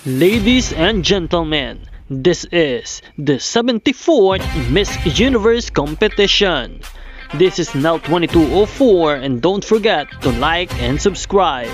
Ladies and gentlemen, this is the 74th Miss Universe competition. This is now 2204 and don't forget to like and subscribe.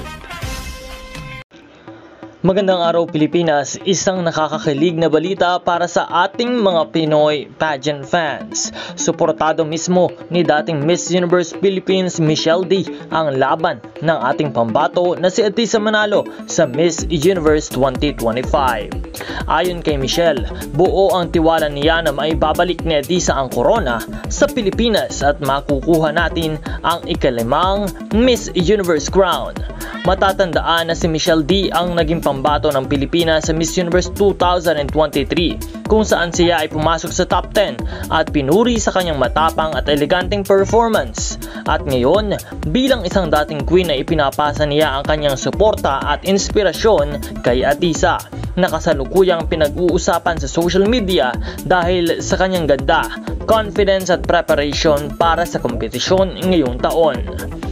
Magandang araw Pilipinas, isang nakakakilig na balita para sa ating mga Pinoy pageant fans. Suportado mismo ni dating Miss Universe Philippines Michelle D ang laban ng ating pambato na si Atisa Manalo sa Miss Universe 2025. Ayon kay Michelle, buo ang tiwala niya na maibabalik ni Atisa ang corona sa Pilipinas at makukuha natin ang ikalimang Miss Universe crown. Matatandaan na si Michelle D ang naging pambato ng Pilipinas sa Miss Universe 2023 kung saan siya ay pumasok sa top 10 at pinuri sa kanyang matapang at eleganteng performance. At ngayon, bilang isang dating queen na ipinapasa niya ang kanyang suporta at inspirasyon kay Atisa na kasalukuyang pinag-uusapan sa social media dahil sa kanyang ganda, confidence at preparation para sa kompetisyon ngayong taon.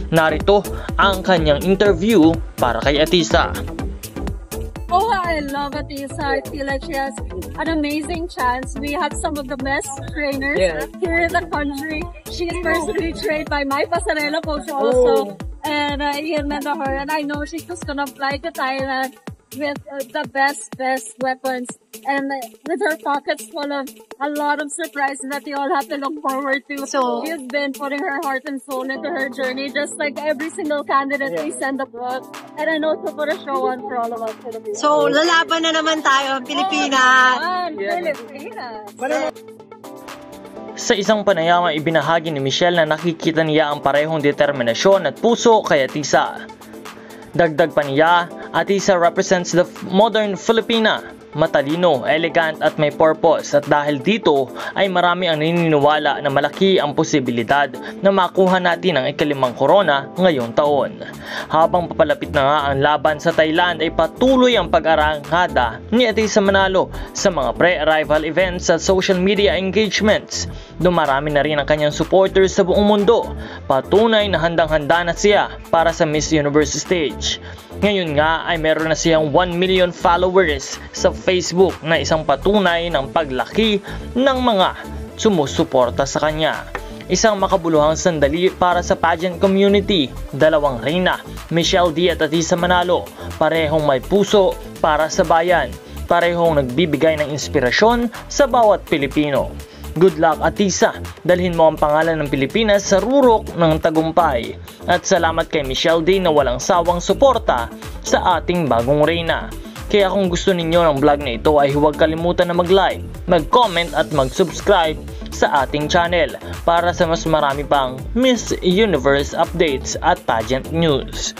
Narito ang kanyang interview para kay Atisa. Oh, I love Atisa. I feel like she has an amazing chance. We have some of the best trainers here in the country. She's personally trained by my pasarela coach also. And Ian her. And I know she's just gonna fly to Thailand with the best weapons and with her pockets full of a lot of surprises that they all have to look forward to. So she's been putting her heart and soul into her journey, just like every single candidate we send abroad. And I know to put a show on for all of us Filipinos. So lalaban na naman tayo, Pilipinas! Pilipinas! Sa isang panayama, ibinahagi ni Michelle na nakikita niya ang parehong determinasyon at puso kay Atisa. Dagdag pa niya, Atisa represents the modern Filipina, matalino, elegant at may purpose, at dahil dito ay marami ang naniniwala na malaki ang posibilidad na makuha natin ang ikalimang corona ngayong taon. Habang papalapit na nga ang laban sa Thailand ay patuloy ang pag-arangkada ni Atisa Manalo sa mga pre-arrival events at social media engagements. Dumarami na rin ang kanyang supporters sa buong mundo. Patunay na handang-handa na siya para sa Miss Universe stage. Ngayon nga ay meron na siyang 1 million followers sa Facebook na isang patunay ng paglaki ng mga sumusuporta sa kanya. Isang makabuluhang sandali para sa pageant community. Dalawang reyna, Michelle D at Atisa Manalo, parehong may puso para sa bayan, parehong nagbibigay ng inspirasyon sa bawat Pilipino. Good luck Atisa, dalhin mo ang pangalan ng Pilipinas sa rurok ng tagumpay. At salamat kay Michelle D na walang sawang suporta sa ating bagong reyna. Kaya kung gusto ninyo ng vlog na ito ay huwag kalimutan na mag-like, mag-comment at mag-subscribe sa ating channel para sa mas marami pang Miss Universe updates at pageant news.